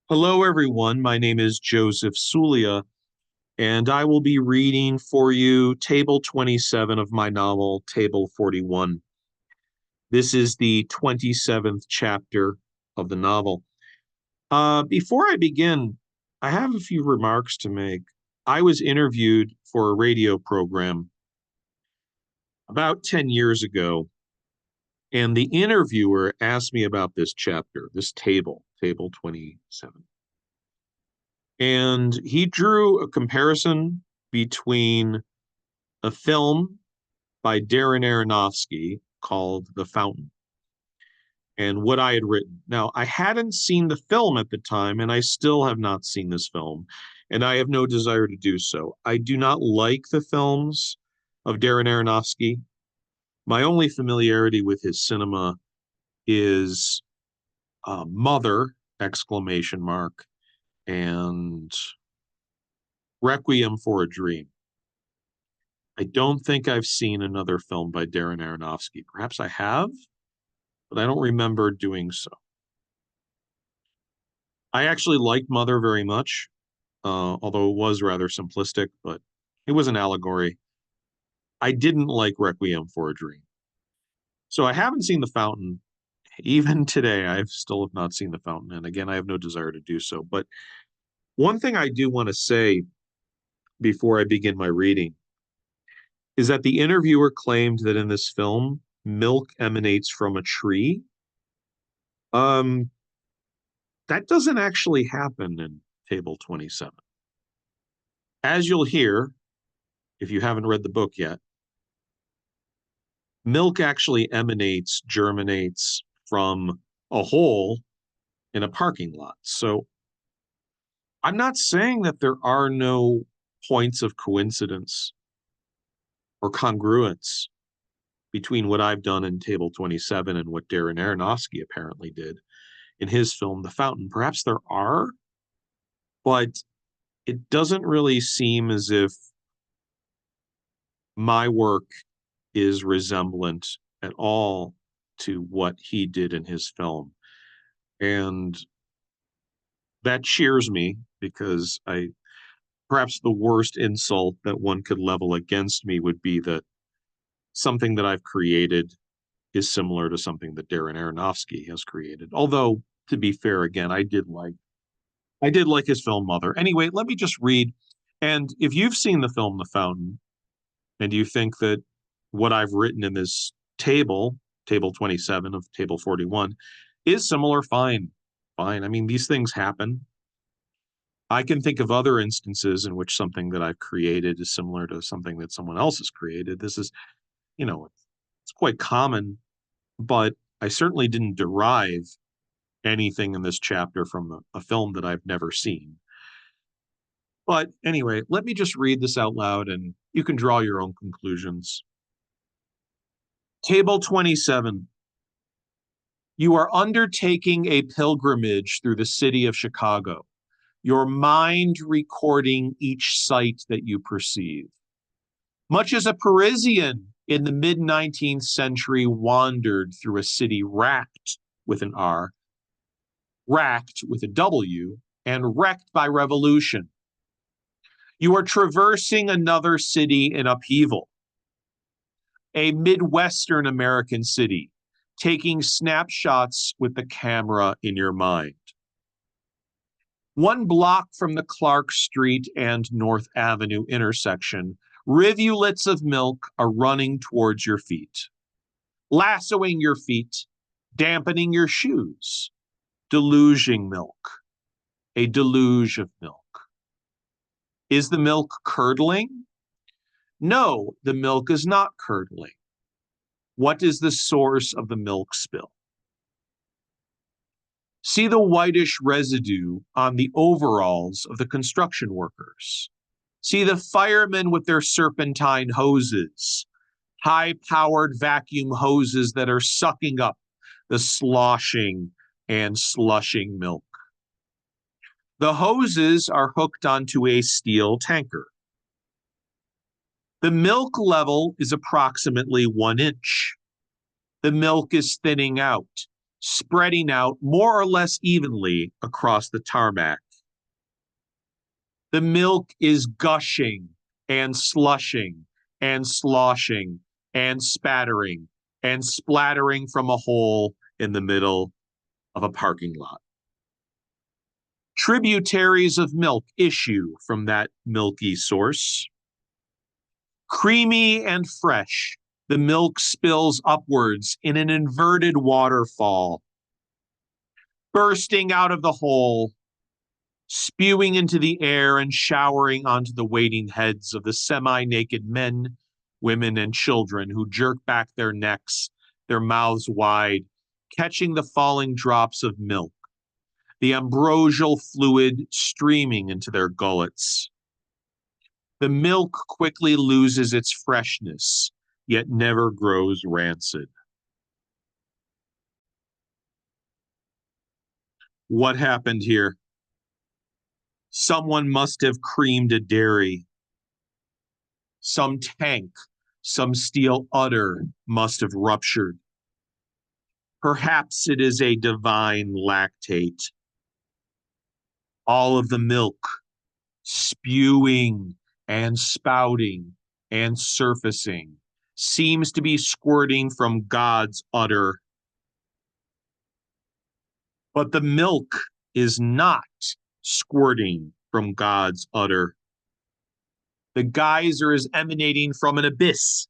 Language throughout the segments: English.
Hello, everyone. My name is Joseph Suglia, and I will be reading for you Table 27 of my novel, Table 41. This is the 27th chapter of the novel. Before I begin, I have a few remarks to make. I was interviewed for a radio program about 10 years ago, and the interviewer asked me about this chapter, this table, Table 27. And he drew a comparison between a film by Darren Aronofsky called The Fountain and what I had written. Now, I hadn't seen the film at the time, and I still have not seen this film, and I have no desire to do so. I do not like the films of Darren Aronofsky. My only familiarity with his cinema is Mother, exclamation mark, and Requiem for a Dream. I don't think I've seen another film by Darren Aronofsky. Perhaps I have, but I don't remember doing so. I actually liked Mother very much, although it was rather simplistic, but it was an allegory. I didn't like Requiem for a Dream. So I haven't seen The Fountain. Even today, I still have not seen The Fountain. And again, I have no desire to do so. But one thing I do want to say before I begin my reading is that the interviewer claimed that in this film, milk emanates from a tree. Um, that doesn't actually happen in Table 27. As you'll hear, if you haven't read the book yet, milk actually germinates from a hole in a parking lot. So I'm not saying that there are no points of coincidence or congruence between what I've done in Table 27 and what Darren Aronofsky apparently did in his film, The Fountain. Perhaps there are, but it doesn't really seem as if my work is resemblant at all to what he did in his film. And that cheers me because perhaps the worst insult that one could level against me would be that something that I've created is similar to something that Darren Aronofsky has created. Although, to be fair, again, I did like his film Mother. Anyway, let me just read. And if you've seen the film The Fountain, and you think that what I've written in this table 27 of table 41, is similar, fine. Fine. I mean, these things happen. I can think of other instances in which something that I've created is similar to something that someone else has created. This is, it's quite common, but I certainly didn't derive anything in this chapter from a film that I've never seen. But anyway, let me just read this out loud and you can draw your own conclusions. Table 27. You are undertaking a pilgrimage through the city of Chicago, your mind recording each sight that you perceive. Much as a Parisian in the mid-19th century wandered through a city racked with an R, racked with a W, and wrecked by revolution. You are traversing another city in upheaval, a Midwestern American city, taking snapshots with the camera in your mind. One block from the Clark Street and North Avenue intersection, rivulets of milk are running towards your feet, lassoing your feet, dampening your shoes, deluging milk, a deluge of milk. Is the milk curdling? No, the milk is not curdling. What is the source of the milk spill? See the whitish residue on the overalls of the construction workers. See the firemen with their serpentine hoses, high-powered vacuum hoses that are sucking up the sloshing and slushing milk. The hoses are hooked onto a steel tanker. The milk level is approximately 1 inch. The milk is thinning out, spreading out more or less evenly across the tarmac. The milk is gushing and slushing and sloshing and spattering and splattering from a hole in the middle of a parking lot. Tributaries of milk issue from that milky source. Creamy and fresh, the milk spills upwards in an inverted waterfall, bursting out of the hole, spewing into the air and showering onto the waiting heads of the semi-naked men, women, and children who jerk back their necks, their mouths wide, catching the falling drops of milk, the ambrosial fluid streaming into their gullets. The milk quickly loses its freshness, yet never grows rancid. What happened here? Someone must have creamed a dairy. Some tank, some steel udder must have ruptured. Perhaps it is a divine lactate. All of the milk spewing and spouting and surfacing seems to be squirting from God's udder. But the milk is not squirting from God's udder. The geyser is emanating from an abyss.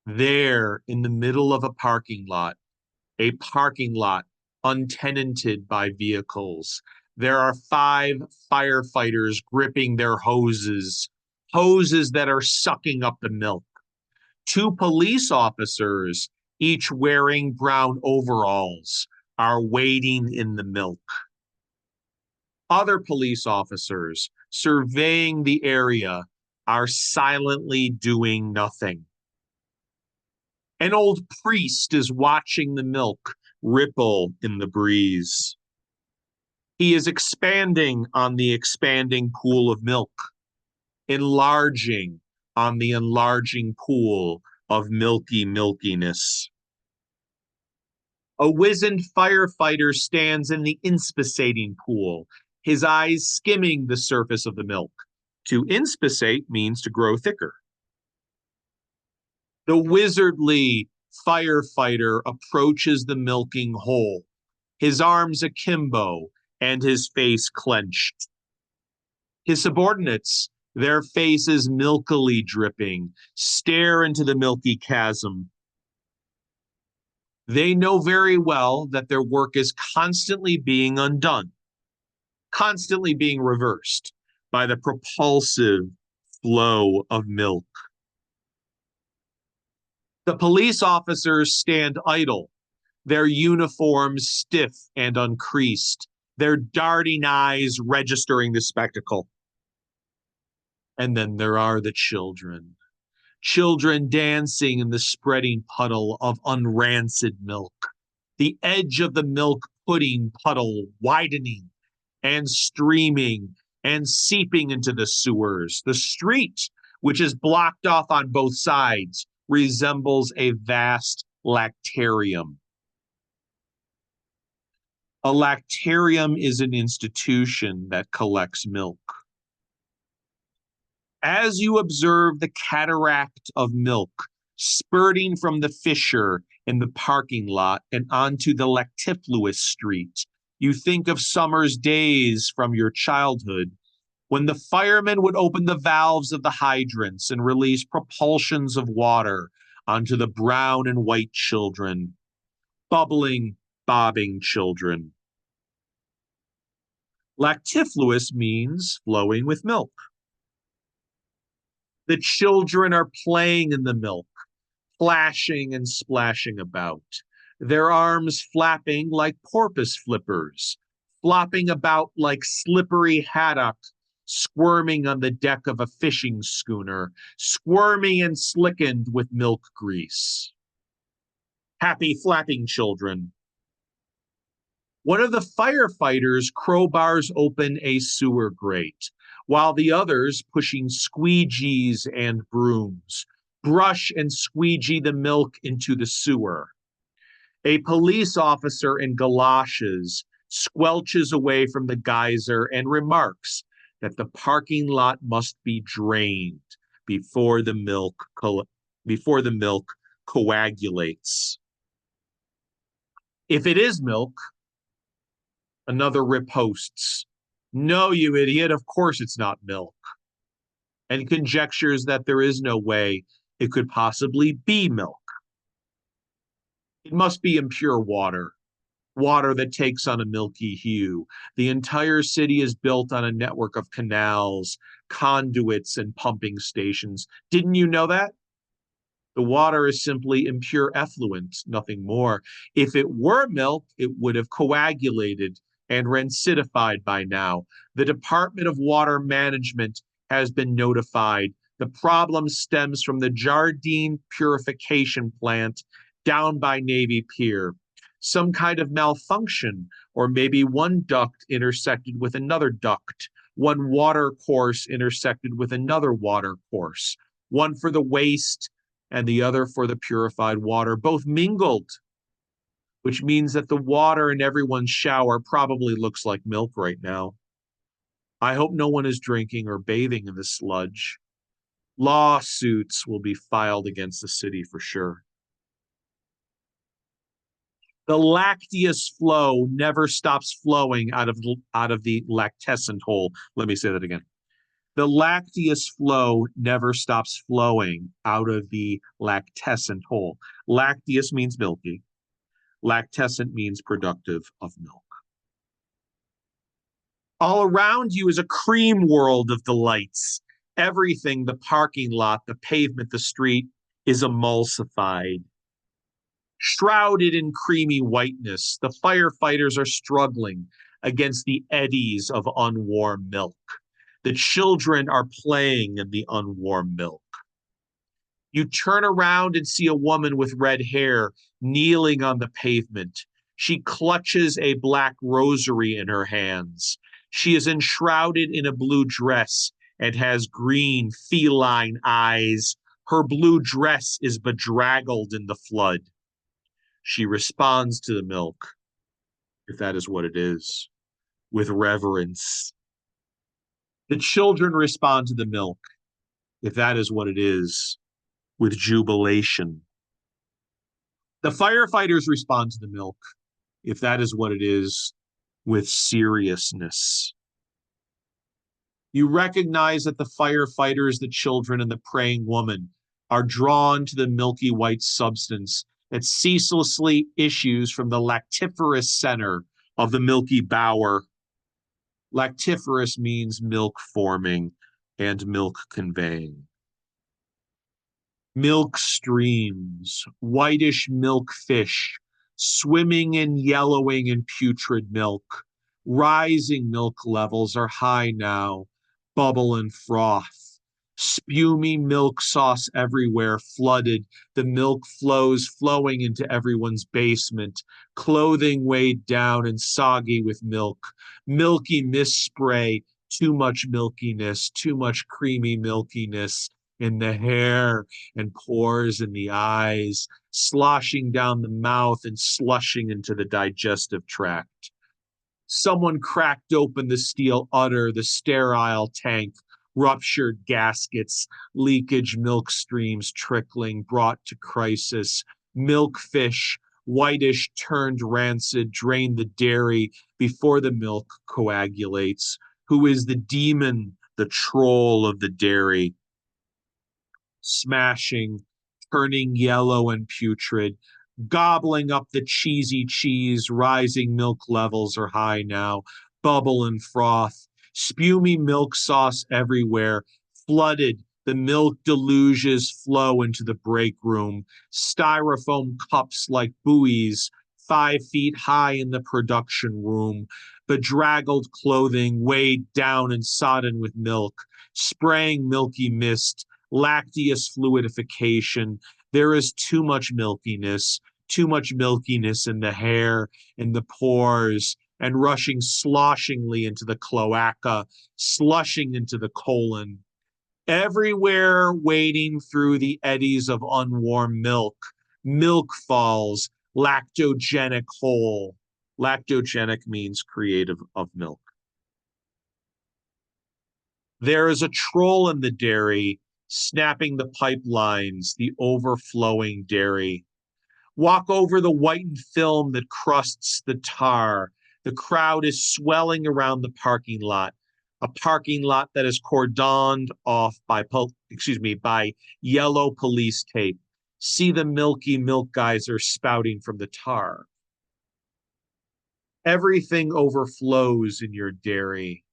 There, in the middle of a parking lot untenanted by vehicles, there are 5 firefighters gripping their hoses that are sucking up the milk. 2 police officers, each wearing brown overalls, are wading in the milk. Other police officers, surveying the area, are silently doing nothing. An old priest is watching the milk ripple in the breeze. He is expanding on the expanding pool of milk, enlarging on the enlarging pool of milky milkiness. A wizened firefighter stands in the inspissating pool, his eyes skimming the surface of the milk. To inspissate means to grow thicker. The wizardly firefighter approaches the milking hole, his arms akimbo and his face clenched. His subordinates, their faces milkily dripping, stare into the milky chasm. They know very well that their work is constantly being undone, constantly being reversed by the propulsive flow of milk. The police officers stand idle, their uniforms stiff and uncreased, their darting eyes registering the spectacle. And then there are the children. Children dancing in the spreading puddle of unrancid milk. The edge of the milk pudding puddle widening and streaming and seeping into the sewers. The street, which is blocked off on both sides, resembles a vast lactarium. A lactarium is an institution that collects milk. As you observe the cataract of milk spurting from the fissure in the parking lot and onto the lactifluous street, you think of summer's days from your childhood when the firemen would open the valves of the hydrants and release propulsions of water onto the brown and white children, bubbling, bobbing children. Lactifluous means flowing with milk. The children are playing in the milk, plashing and splashing about, their arms flapping like porpoise flippers, flopping about like slippery haddock, squirming on the deck of a fishing schooner, squirmy and slickened with milk grease. Happy flapping children. One of the firefighters crowbars open a sewer grate, while the others, pushing squeegees and brooms, brush and squeegee the milk into the sewer. A police officer in galoshes squelches away from the geyser and remarks that the parking lot must be drained before the milk before the milk coagulates. If it is milk, another riposts, "No, you idiot, of course it's not milk," and conjectures that there is no way it could possibly be milk. It must be impure water, water that takes on a milky hue. The entire city is built on a network of canals, conduits, and pumping stations. Didn't you know that? The water is simply impure effluent, nothing more. If it were milk, it would have coagulated and rancidified by now. The Department of Water Management has been notified. The problem stems from the Jardine purification plant down by Navy Pier. Some kind of malfunction, or maybe one duct intersected with another duct, one water course intersected with another water course, one for the waste and the other for the purified water, both mingled, which means that the water in everyone's shower probably looks like milk right now. I hope no one is drinking or bathing in the sludge. Lawsuits will be filed against the city for sure. The lacteous flow never stops flowing out of the lactescent hole. Let me say that again. The lacteous flow never stops flowing out of the lactescent hole. Lacteous means milky. Lactescent means productive of milk. All around you is a cream world of delights. Everything, the parking lot, the pavement, the street, is emulsified. Shrouded in creamy whiteness, the firefighters are struggling against the eddies of unwarm milk. The children are playing in the unwarm milk. You turn around and see a woman with red hair kneeling on the pavement. She clutches a black rosary in her hands. She is enshrouded in a blue dress and has green feline eyes. Her blue dress is bedraggled in the flood. She responds to the milk, if that is what it is, with reverence. The children respond to the milk, if that is what it is, with jubilation. The firefighters respond to the milk, if that is what it is, with seriousness. You recognize that the firefighters, the children, and the praying woman are drawn to the milky white substance that ceaselessly issues from the lactiferous center of the milky bower. Lactiferous means milk forming and milk conveying. Milk streams, whitish milk fish, swimming in yellowing and putrid milk. Rising milk levels are high now, bubble and froth. Spumy milk sauce everywhere, flooded. The milk flows flowing into everyone's basement. Clothing weighed down and soggy with milk. Milky mist spray, too much milkiness, too much creamy milkiness in the hair and pores in the eyes, sloshing down the mouth and slushing into the digestive tract. Someone cracked open the steel udder, the sterile tank, ruptured gaskets, leakage milk streams trickling, brought to crisis. Milk fish, whitish, turned rancid, drain the dairy before the milk coagulates. Who is the demon, the troll of the dairy? Smashing, turning yellow and putrid, gobbling up the cheesy cheese. Rising milk levels are high now, bubble and froth. Spumy milk sauce everywhere, flooded. The milk deluges flow into the break room. Styrofoam cups like buoys, 5 feet high in the production room. Bedraggled clothing weighed down and sodden with milk, spraying milky mist, lacteous fluidification. There is too much milkiness in the hair, in the pores, and rushing sloshingly into the cloaca, slushing into the colon. Everywhere wading through the eddies of unwarm milk, milk falls, lactogenic whole. Lactogenic means creative of milk. There is a troll in the dairy, snapping the pipelines, the overflowing dairy. Walk over the whitened film that crusts the tar. The crowd is swelling around the parking lot, a parking lot that is cordoned off by yellow police tape. See the milky milk geyser spouting from the tar. Everything overflows in your dairy.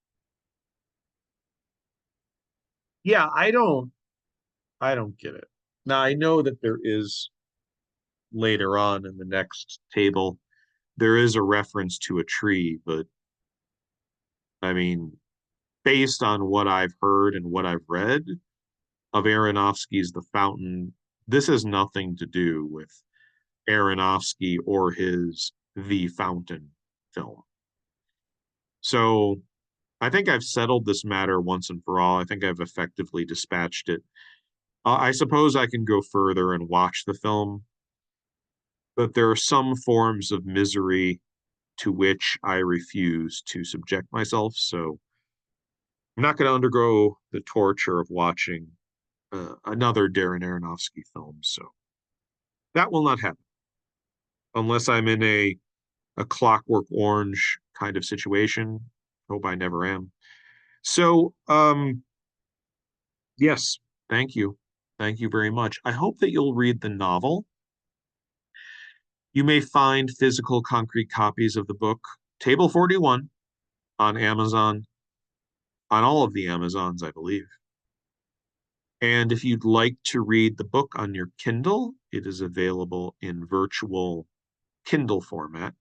Yeah, I don't get it. Now I know that there is later on in the next table, there is a reference to a tree, but I mean, based on what I've heard and what I've read of Aronofsky's The Fountain, this has nothing to do with Aronofsky or his The Fountain film. So I think I've settled this matter once and for all. I think I've effectively dispatched it. I suppose I can go further and watch the film, but there are some forms of misery to which I refuse to subject myself. So I'm not going to undergo the torture of watching another Darren Aronofsky film. So that will not happen unless I'm in a Clockwork Orange kind of situation. Hope I never am. So, yes, thank you. Thank you very much. I hope that you'll read the novel. You may find physical concrete copies of the book, Table 41, on Amazon, on all of the Amazons, I believe. And if you'd like to read the book on your Kindle, it is available in virtual Kindle format.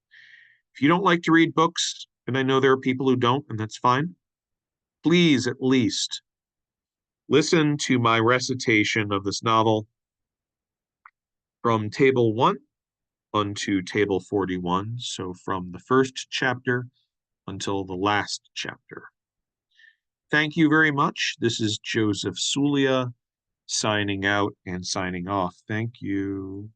If you don't like to read books, and I know there are people who don't, and that's fine, please at least listen to my recitation of this novel from table 1 unto table 41. So from the first chapter until the last chapter. Thank you very much. This is Joseph Suglia signing out and signing off. Thank you.